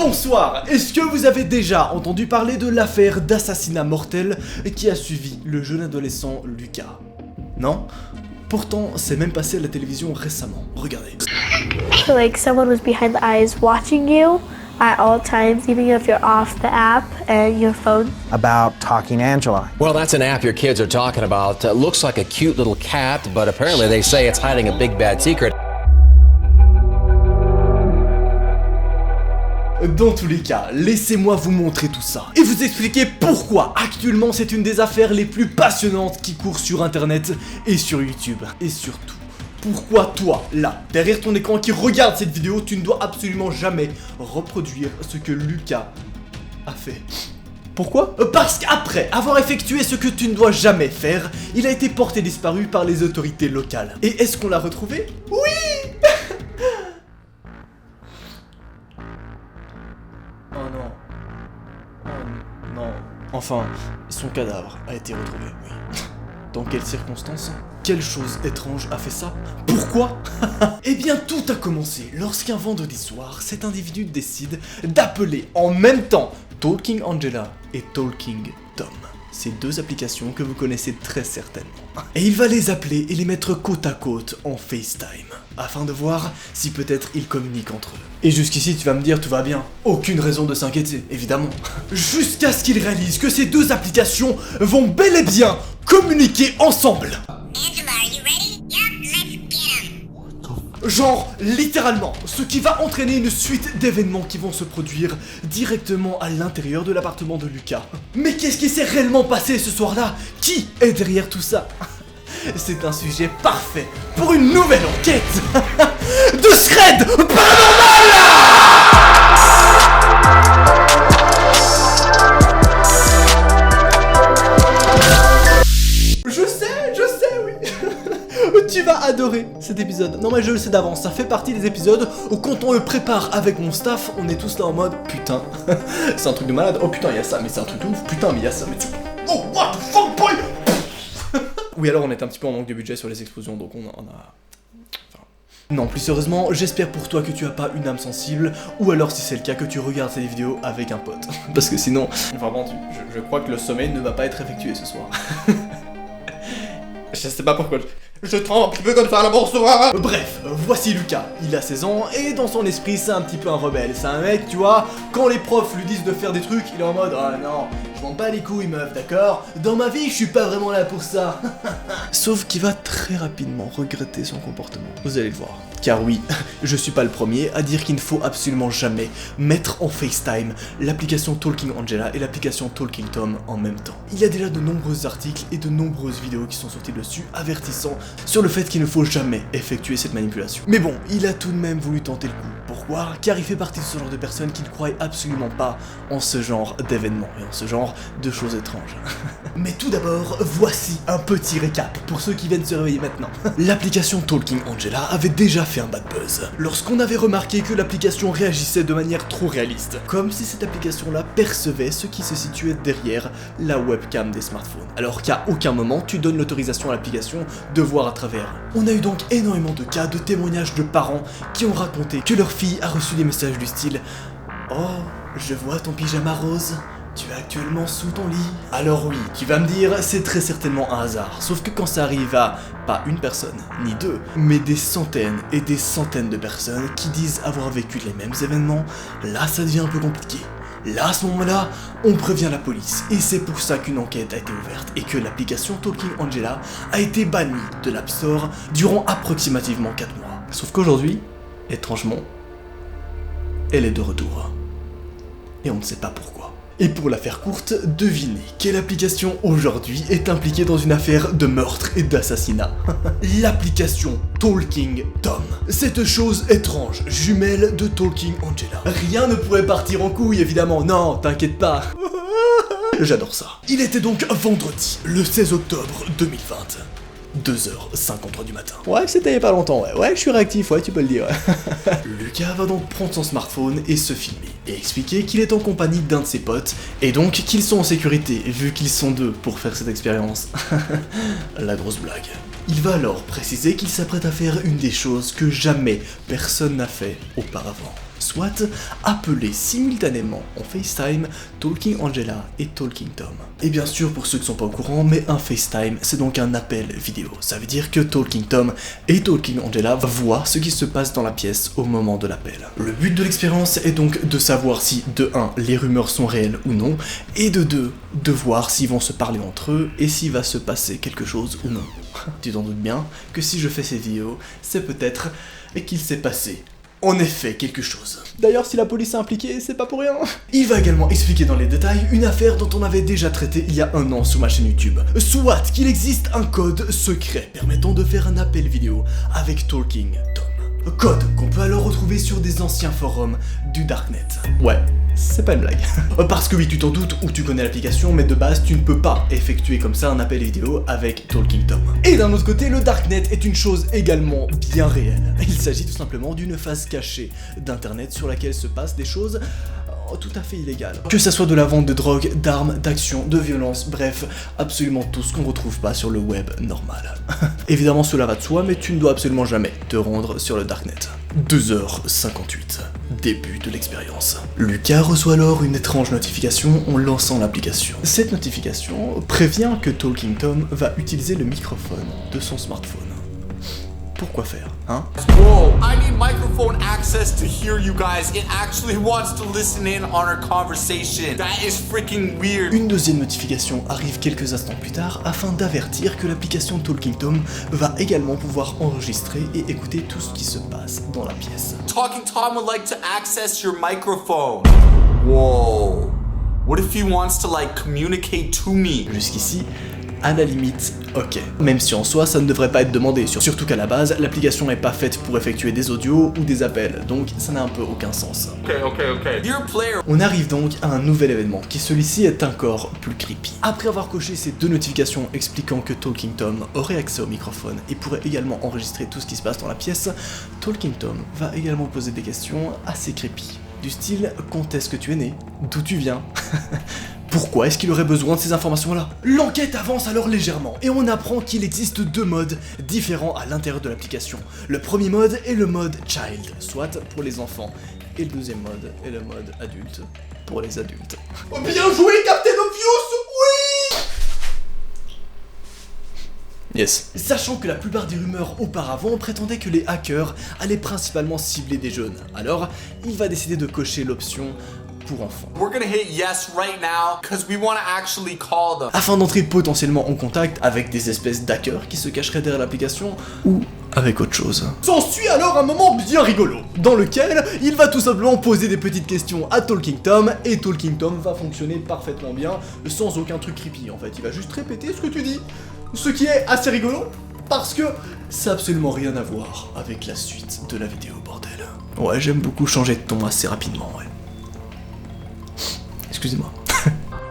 Bonsoir. Est-ce que vous avez déjà entendu parler de l'affaire d'assassinat mortel qui a suivi le jeune adolescent Lucas? Non? Pourtant, c'est même passé à la télévision récemment. Regardez. So like someone was behind the eyes watching you at all times, even if you're off the app and your phone. About Talking Angela. Well, that's an app your kids are talking about. Looks like a cute little cat, but apparently they say it's hiding a big bad secret. Dans tous les cas, laissez-moi vous montrer tout ça et vous expliquer pourquoi actuellement c'est une des affaires les plus passionnantes qui courent sur internet et sur YouTube. Et surtout, pourquoi toi, là, derrière ton écran qui regarde cette vidéo, tu ne dois absolument jamais reproduire ce que Lucas a fait. Pourquoi? Parce qu'après avoir effectué ce que tu ne dois jamais faire, il a été porté disparu par les autorités locales. Et est-ce qu'on l'a retrouvé? Oui! Oh non. Oh non. Enfin, son cadavre a été retrouvé, oui. Dans quelles circonstances? Quelle chose étrange a fait ça? Pourquoi? Eh bien, tout a commencé lorsqu'un vendredi soir, cet individu décide d'appeler en même temps Talking Angela et Talking Tom. Ces deux applications que vous connaissez très certainement. Et il va les appeler et les mettre côte à côte en FaceTime, afin de voir si peut-être ils communiquent entre eux. Et jusqu'ici tu vas me dire tout va bien, aucune raison de s'inquiéter, évidemment. Jusqu'à ce qu'ils réalisent que ces deux applications vont bel et bien communiquer ensemble. Angela, are you ready? Yup, let's get 'em. Genre, littéralement, ce qui va entraîner une suite d'événements qui vont se produire directement à l'intérieur de l'appartement de Lucas. Mais qu'est-ce qui s'est réellement passé ce soir-là? Qui est derrière tout ça? C'est un sujet parfait pour une nouvelle enquête de Scred Paranormal. Je sais, oui. Tu vas adorer cet épisode. Non mais je le sais d'avance, ça fait partie des épisodes où quand on le prépare avec mon staff, on est tous là en mode putain, c'est un truc de malade. Oh putain, il y a ça, mais c'est un truc de ouf. Putain, mais il y a ça, mais tu... Oh what the fuck boy. Oui, alors on est un petit peu en manque de budget sur les explosions, donc on a... Enfin... Non, plus sérieusement, j'espère pour toi que tu as pas une âme sensible, ou alors si c'est le cas, que tu regardes cette vidéo avec un pote. Parce que sinon, vraiment, je crois que le sommeil ne va pas être effectué ce soir. Je sais pas pourquoi, je tremble un petit peu comme ça, la bonsoir. Bref, voici Lucas, il a 16 ans, et dans son esprit, c'est un petit peu un rebelle. C'est un mec, tu vois, quand les profs lui disent de faire des trucs, il est en mode, ah non, je m'en bats les couilles meuf, d'accord? Dans ma vie, je suis pas vraiment là pour ça. Sauf qu'il va très rapidement regretter son comportement. Vous allez le voir. Car oui, je suis pas le premier à dire qu'il ne faut absolument jamais mettre en FaceTime l'application Talking Angela et l'application Talking Tom en même temps. Il y a déjà de nombreux articles et de nombreuses vidéos qui sont sorties dessus avertissant sur le fait qu'il ne faut jamais effectuer cette manipulation. Mais bon, il a tout de même voulu tenter le coup. Pourquoi? Car il fait partie de ce genre de personnes qui ne croient absolument pas en ce genre d'événements et en ce genre de choses étranges. Mais tout d'abord, voici un petit récap pour ceux qui viennent se réveiller maintenant. L'application Talking Angela avait déjà fait un bad buzz lorsqu'on avait remarqué que l'application réagissait de manière trop réaliste, comme si cette application-là percevait ce qui se situait derrière la webcam des smartphones, alors qu'à aucun moment tu donnes l'autorisation à l'application de voir à travers. On a eu donc énormément de cas de témoignages de parents qui ont raconté que leur fille a reçu des messages du style « Oh, je vois ton pyjama rose. Tu es actuellement sous ton lit. » Alors oui, tu vas me dire, c'est très certainement un hasard. Sauf que quand ça arrive à, pas une personne, ni deux, mais des centaines et des centaines de personnes qui disent avoir vécu les mêmes événements, là ça devient un peu compliqué. Là, à ce moment-là, on prévient la police. Et c'est pour ça qu'une enquête a été ouverte et que l'application Talking Angela a été bannie de l'App Store durant approximativement 4 mois. Sauf qu'aujourd'hui, étrangement, elle est de retour. Et on ne sait pas pourquoi. Et pour la faire courte, devinez quelle application aujourd'hui est impliquée dans une affaire de meurtre et d'assassinat. L'application Talking Tom. Cette chose étrange, jumelle de Talking Angela. Rien ne pourrait partir en couille évidemment, non, t'inquiète pas. J'adore ça. Il était donc vendredi, le 16 octobre 2020. 2h53 du matin. Ouais, c'était il y a pas longtemps, ouais, je suis réactif, ouais, tu peux le dire. Lucas va donc prendre son smartphone et se filmer, et expliquer qu'il est en compagnie d'un de ses potes, et donc qu'ils sont en sécurité, vu qu'ils sont deux pour faire cette expérience. La grosse blague. Il va alors préciser qu'il s'apprête à faire une des choses que jamais personne n'a fait auparavant. soit appeler simultanément en FaceTime Talking Angela et Talking Tom. Et bien sûr, pour ceux qui sont pas au courant, mais un FaceTime, c'est donc un appel vidéo. Ça veut dire que Talking Tom et Talking Angela voient ce qui se passe dans la pièce au moment de l'appel. Le but de l'expérience est donc de savoir si, de 1, les rumeurs sont réelles ou non, et de 2, de voir s'ils vont se parler entre eux et s'il va se passer quelque chose ou non. Tu t'en doutes bien que si je fais ces vidéos, c'est peut-être qu'il s'est passé en effet quelque chose. D'ailleurs, si la police est impliquée, c'est pas pour rien. Il va également expliquer dans les détails une affaire dont on avait déjà traité il y a 1 an sur ma chaîne YouTube. Soit qu'il existe un code secret permettant de faire un appel vidéo avec Talking Tom. Code qu'on peut alors retrouver sur des anciens forums du Darknet. Ouais, c'est pas une blague. Parce que oui, tu t'en doutes ou tu connais l'application, mais de base, tu ne peux pas effectuer comme ça un appel vidéo avec Talking Tom. Et d'un autre côté, le Darknet est une chose également bien réelle. Il s'agit tout simplement d'une face cachée d'Internet sur laquelle se passent des choses tout à fait illégales. Que ça soit de la vente de drogue, d'armes, d'actions, de violence, bref, absolument tout ce qu'on retrouve pas sur le web normal. Évidemment, cela va de soi, mais tu ne dois absolument jamais te rendre sur le Darknet. 2h58. Début de l'expérience. Lucas reçoit alors une étrange notification en lançant l'application. Cette notification prévient que Talking Tom va utiliser le microphone de son smartphone. Pourquoi faire, hein? Whoa, I need microphone access to hear you guys. It actually wants to listen in on our conversation. That is freaking weird. Une deuxième notification arrive quelques instants plus tard afin d'avertir que l'application Talking Tom va également pouvoir enregistrer et écouter tout ce qui se passe dans la pièce. Talking Tom would like to access your microphone. Whoa. What if he wants to like communicate to me? Jusqu'ici, à la limite, ok. Même si en soi, ça ne devrait pas être demandé, surtout qu'à la base, l'application n'est pas faite pour effectuer des audios ou des appels, donc ça n'a un peu aucun sens. Okay. Dear player. On arrive donc à un nouvel événement, qui celui-ci est encore plus creepy. Après avoir coché ces 2 notifications expliquant que Talking Tom aurait accès au microphone et pourrait également enregistrer tout ce qui se passe dans la pièce, Talking Tom va également poser des questions assez creepy. Du style, quand est-ce que tu es né? D'où tu viens? Pourquoi est-ce qu'il aurait besoin de ces informations-là? L'enquête avance alors légèrement, et on apprend qu'il existe 2 modes différents à l'intérieur de l'application. Le premier mode est le mode Child, soit pour les enfants, et le deuxième mode est le mode adulte, pour les adultes. Oh, bien joué, Captain Obvious! Oui! Yes. Sachant que la plupart des rumeurs auparavant prétendaient que les hackers allaient principalement cibler des jeunes, alors il va décider de cocher l'option pour enfants. We're gonna hit yes right now because we want to actually call them. Afin d'entrer potentiellement en contact avec des espèces d'hackers qui se cacheraient derrière l'application ou avec autre chose. S'ensuit alors un moment bien rigolo, dans lequel il va tout simplement poser des petites questions à Talking Tom et Talking Tom va fonctionner parfaitement bien sans aucun truc creepy en fait. Il va juste répéter ce que tu dis, ce qui est assez rigolo parce que ça n'a absolument rien à voir avec la suite de la vidéo, bordel. Ouais, j'aime beaucoup changer de ton assez rapidement, ouais. Excusez-moi.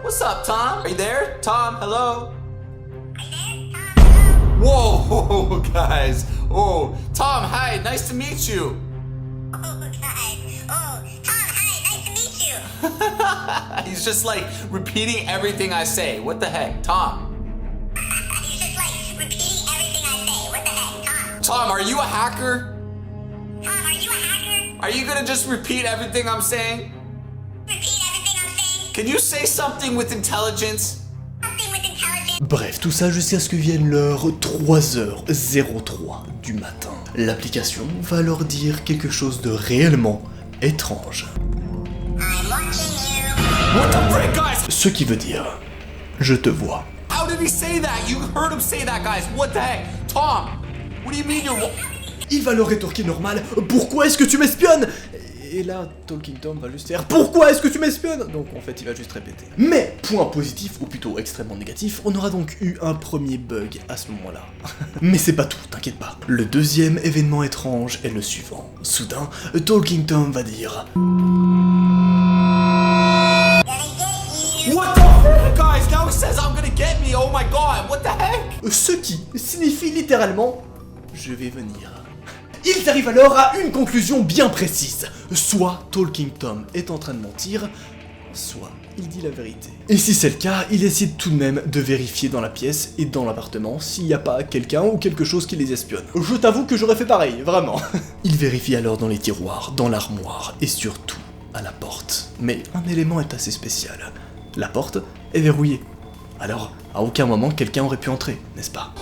What's up, Tom? Are you there? Tom, hello? Whoa, guys. Oh, Tom, hi. Nice to meet you. Oh, God. Oh, Tom, hi. Nice to meet you. He's just like repeating everything I say. What the heck, Tom? He's just like repeating everything I say. What the heck, Tom? Tom, are you a hacker? Tom, are you a hacker? Are you gonna just repeat everything I'm saying? Repeat everything I'm saying. Can you say something with intelligence? Something with intelligence. Bref, tout ça jusqu'à ce que vienne l'heure 3h03 du matin. L'application va alors dire quelque chose de réellement étrange. I'm watching you. What the frick, guys? Ce qui veut dire, je te vois. How did he say that? You heard him say that, guys. What the heck? Tom, what do you mean you're... Il va leur rétorquer normal, pourquoi est-ce que tu m'espionnes? Et là, Talking Tom va juste faire pourquoi est-ce que tu m'espionnes? Donc en fait, il va juste répéter. Mais, point positif, ou plutôt extrêmement négatif, on aura donc eu un premier bug à ce moment-là. Mais c'est pas tout, t'inquiète pas. Le deuxième événement étrange est le suivant. Soudain, Talking Tom va dire... What the heck, guys? Now he says I'm gonna get me. Oh my god, what the heck? Ce qui signifie littéralement je vais venir. Ils arrivent alors à une conclusion bien précise. Soit Talking Tom est en train de mentir, soit il dit la vérité. Et si c'est le cas, il décide tout de même de vérifier dans la pièce et dans l'appartement s'il n'y a pas quelqu'un ou quelque chose qui les espionne. Je t'avoue que j'aurais fait pareil, vraiment. Il vérifie alors dans les tiroirs, dans l'armoire et surtout à la porte. Mais un élément est assez spécial. La porte est verrouillée. Alors, à aucun moment quelqu'un aurait pu entrer, n'est-ce pas?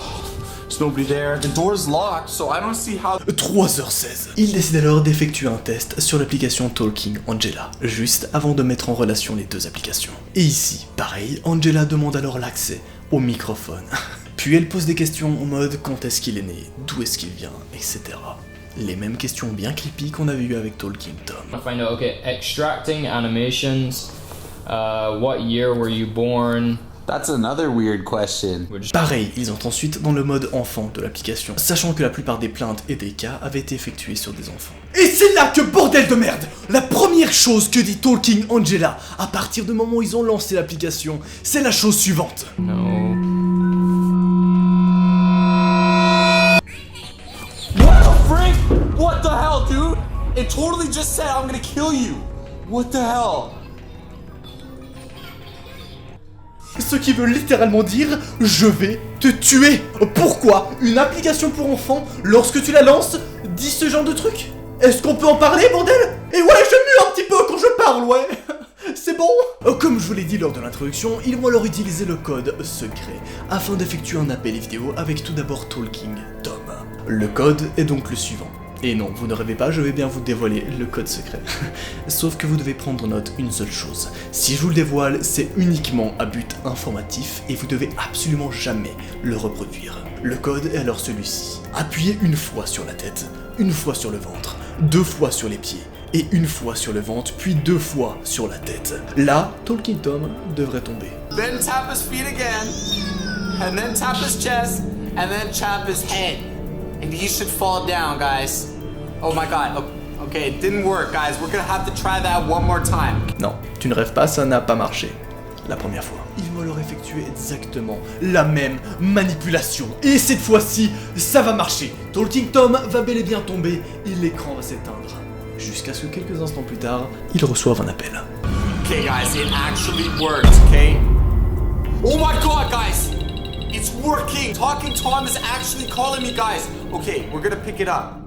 There's nobody there. The door's locked, so I don't see how. 3h16. Il décide alors d'effectuer un test sur l'application Talking Angela, juste avant de mettre en relation les deux applications. Et ici, pareil, Angela demande alors l'accès au microphone. Puis elle pose des questions en mode quand est-ce qu'il est né, d'où est-ce qu'il vient, etc. Les mêmes questions bien creepy qu'on avait eues avec Talking Tom. I find out, okay, extracting animations, what year were you born? That's another weird question. Pareil, ils entrent ensuite dans le mode enfant de l'application, sachant que la plupart des plaintes et des cas avaient été effectués sur des enfants. Et c'est là que, bordel de merde, la première chose que dit Talking Angela, à partir du moment où ils ont lancé l'application, c'est la chose suivante. No. What the frick? What the hell, dude? It totally just said I'm gonna kill you. What the hell? Ce qui veut littéralement dire « Je vais te tuer ». Pourquoi une application pour enfants, lorsque tu la lances, dit ce genre de truc? Est-ce qu'on peut en parler, bordel? Et ouais, je mue un petit peu quand je parle, ouais. C'est bon? Comme je vous l'ai dit lors de l'introduction, ils vont alors utiliser le code secret afin d'effectuer un appel vidéo avec tout d'abord Talking Tom. Le code est donc le suivant. Et non, vous ne rêvez pas, je vais bien vous dévoiler le code secret. Sauf que vous devez prendre note une seule chose. Si je vous le dévoile, c'est uniquement à but informatif et vous devez absolument jamais le reproduire. Le code est alors celui-ci. Appuyez une fois sur la tête, une fois sur le ventre, 2 fois sur les pieds, et une fois sur le ventre, puis 2 fois sur la tête. Là, Talking Tom devrait tomber. Then tap his feet again, and then tap his chest, and then tap his head. And he should fall down, guys. Oh my god. Okay, it didn't work, guys. We're gonna have to try that one more time. Non, tu ne rêves pas, ça n'a pas marché. La première fois. Ils vont alors effectuer exactement la même manipulation. Et cette fois-ci, ça va marcher. Talking Tom va bel et bien tomber et l'écran va s'éteindre. Jusqu'à ce que quelques instants plus tard, ils reçoivent un appel. Okay, guys, it actually worked, okay? Oh my god, guys! It's working! Talking Tom is actually calling me, guys. Okay, we're gonna pick it up.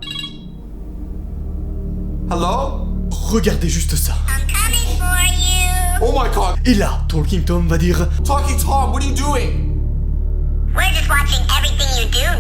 Hello? Regardez juste ça. I'm coming for you. Oh my god! Et là, Talking Tom va dire Talking Tom, what are you doing? We're just watching everything you do.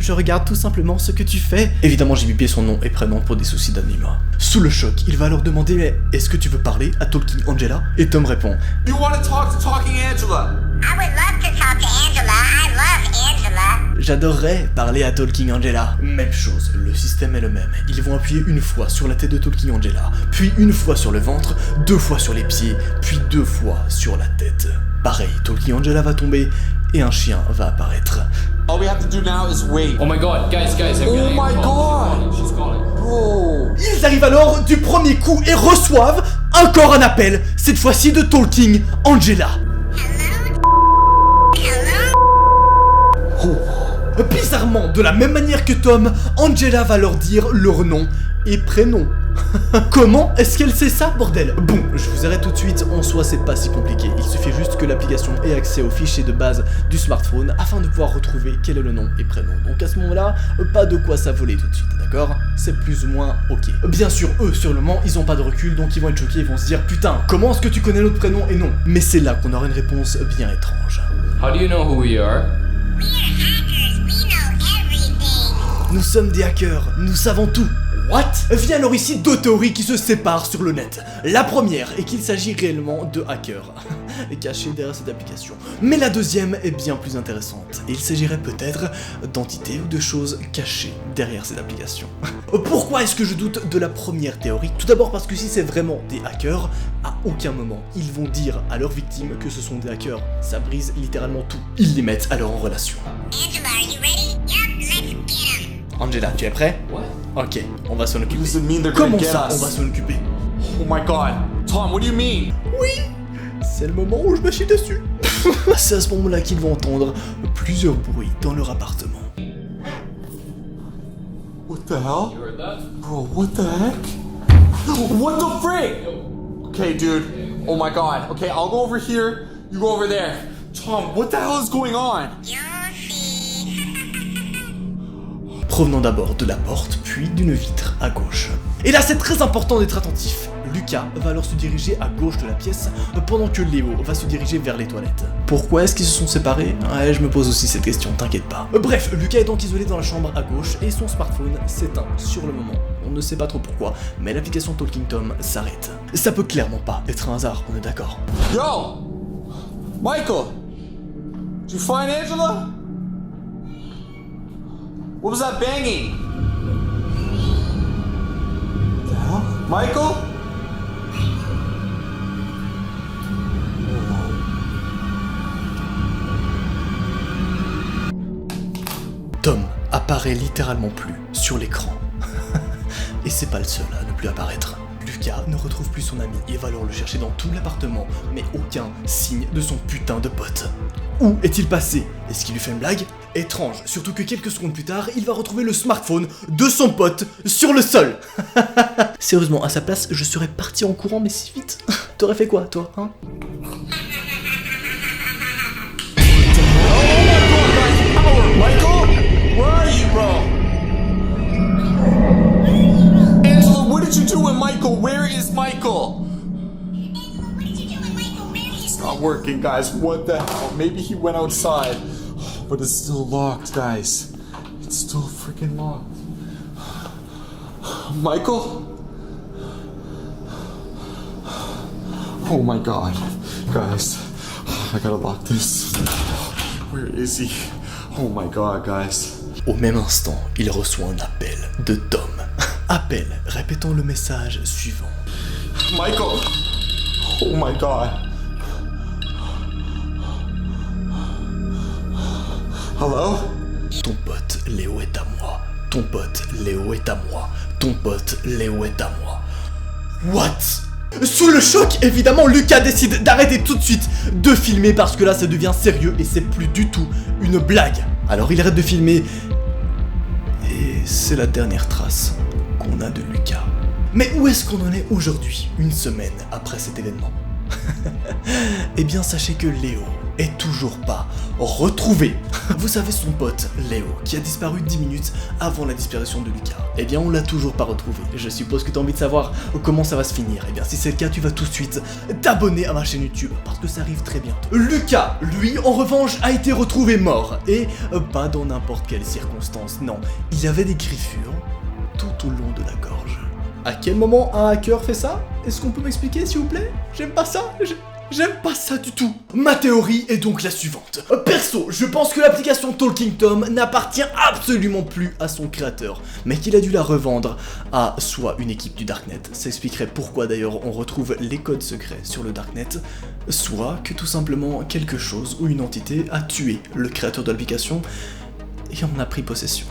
je regarde tout simplement ce que tu fais. Évidemment, j'ai bipé son nom et prénom pour des soucis d'anonymat. Sous le choc, il va alors demander mais est-ce que tu veux parler à Talking Angela? Et Tom répond You want to talk to Talking Angela? I would love to talk to Angela. I love Angela. j'adorerais parler à Talking Angela. Même chose, le système est le même. Ils vont appuyer une fois sur la tête de Talking Angela, puis une fois sur le ventre, 2 fois sur les pieds, puis 2 fois sur la tête. Pareil, Talking Angela va tomber et un chien va apparaître. All we have to do now is wait. Oh my god, guys, I'm Oh getting a my call. god. She's calling. Bro. Ils arrivent alors du premier coup et reçoivent encore un appel, cette fois-ci de Talking Angela. Bizarrement, de la même manière que Tom, Angela va leur dire leur nom et prénom. Comment est-ce qu'elle sait ça, bordel? Bon, je vous arrête tout de suite, en soi c'est pas si compliqué, il suffit juste que l'application ait accès aux fichiers de base du smartphone afin de pouvoir retrouver quel est le nom et prénom. Donc à ce moment-là, pas de quoi s'affoler tout de suite, d'accord? C'est plus ou moins ok. Bien sûr, eux, sur le moment, ils ont pas de recul, donc ils vont être choqués, ils vont se dire putain, comment est-ce que tu connais notre prénom et nom? Mais c'est là qu'on aura une réponse bien étrange. How do you know who we are? We're hackers. We know everything. Nous sommes des hackers, nous savons tout. What? Vient alors ici 2 théories qui se séparent sur le net. La première est qu'il s'agit réellement de hackers cachés derrière cette application. Mais la deuxième est bien plus intéressante. Et il s'agirait peut-être d'entités ou de choses cachées derrière cette application. Pourquoi est-ce que je doute de la première théorie? Tout d'abord parce que si c'est vraiment des hackers, à aucun moment ils vont dire à leurs victimes que ce sont des hackers. Ça brise littéralement tout. Ils les mettent alors en relation. Angela, are you ready? Yup, let's get 'em. Angela, tu es prêt? What? Ok, on va s'en occuper. Does it mean they're gonna Comment get ça, us? on va s'en occuper? Oh my god. Tom, what do you mean? C'est le moment où je me chie dessus. C'est à ce moment-là qu'ils vont entendre plusieurs bruits dans leur appartement. What the hell? You heard that? Bro, what the heck? What the frick? Okay, dude. Oh my god. Okay, I'll go over here. You go over there. Tom, what the hell is going on? Provenant d'abord de la porte, puis d'une vitre à gauche. Et là, c'est très important d'être attentif. Lucas va alors se diriger à gauche de la pièce, pendant que Léo va se diriger vers les toilettes. Pourquoi est-ce qu'ils se sont séparés? Ouais, je me pose aussi cette question, t'inquiète pas. Bref, Lucas est donc isolé dans la chambre à gauche et son smartphone s'éteint sur le moment. On ne sait pas trop pourquoi, mais l'application Talking Tom s'arrête. Ça peut clairement pas être un hasard, on est d'accord. Yo! Michael! Did you find Angela? What was that banging? What the hell? Michael? Tom apparaît littéralement plus sur l'écran. Et c'est pas le seul à ne plus apparaître. Lucas ne retrouve plus son ami et va alors le chercher dans tout l'appartement, mais aucun signe de son putain de pote. Où est-il passé? Est-ce qu'il lui fait une blague? Étrange, surtout que quelques secondes plus tard, il va retrouver le smartphone de son pote sur le sol. Sérieusement, à sa place, je serais parti en courant, mais si vite. T'aurais fait quoi, toi, hein? Michael? Where are you, bro? Angela, what did you do with Michael? Where is Michael? It's not working, guys. What the hell? Maybe he went outside. But it's still locked, guys. It's still freaking locked. Michael? Oh my god. Guys, I gotta lock this. Where is he? Oh my god, guys. Au même instant, il reçoit un appel de Tom. Appel répétant le message suivant. Michael! Oh my god. Hello? Ton pote Léo est à moi. Ton pote Léo est à moi. Ton pote Léo est à moi. What? Sous le choc, évidemment, Lucas décide d'arrêter tout de suite de filmer parce que là, ça devient sérieux et c'est plus du tout une blague. Alors il arrête de filmer et c'est la dernière trace qu'on a de Lucas. Mais où est-ce qu'on en est aujourd'hui, une semaine après cet événement? Eh bien, sachez que Léo est toujours pas retrouvé. Vous savez, son pote Léo, qui a disparu 10 minutes avant la disparition de Lucas, eh bien on l'a toujours pas retrouvé. Je suppose que tu as envie de savoir comment ça va se finir. Eh bien si c'est le cas, tu vas tout de suite t'abonner à ma chaîne YouTube, parce que ça arrive très bientôt. Lucas, lui, en revanche, a été retrouvé mort, et pas dans n'importe quelle circonstance, non. Il avait des griffures tout au long de la gorge. À quel moment un hacker fait ça? Est-ce qu'on peut m'expliquer, s'il vous plaît? J'aime pas ça. J'aime pas ça du tout. Ma théorie est donc la suivante. Perso, je pense que l'application Talking Tom n'appartient absolument plus à son créateur, mais qu'il a dû la revendre à soit une équipe du Darknet, ça expliquerait pourquoi d'ailleurs on retrouve les codes secrets sur le Darknet, soit que tout simplement quelque chose ou une entité a tué le créateur de l'application et en a pris possession.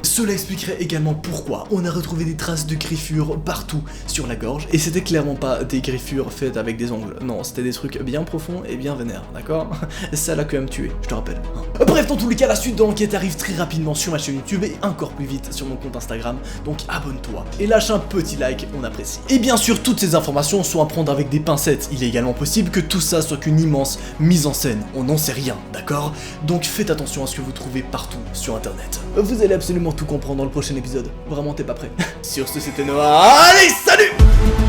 Cela expliquerait également pourquoi on a retrouvé des traces de griffures partout sur la gorge, et c'était clairement pas des griffures faites avec des ongles, non, c'était des trucs bien profonds et bien vénères, d'accord? Ça l'a quand même tué, je te rappelle. Bref, dans tous les cas, la suite de l'enquête arrive très rapidement sur ma chaîne YouTube et encore plus vite sur mon compte Instagram, donc abonne-toi et lâche un petit like, on apprécie. Et bien sûr, toutes ces informations sont à prendre avec des pincettes, il est également possible que tout ça soit qu'une immense mise en scène, on n'en sait rien, d'accord? Donc faites attention à ce que vous trouvez partout sur internet. Vous allez absolument tout comprendre dans le prochain épisode. Vraiment, t'es pas prêt. Sur ce, c'était Noah. Allez, salut!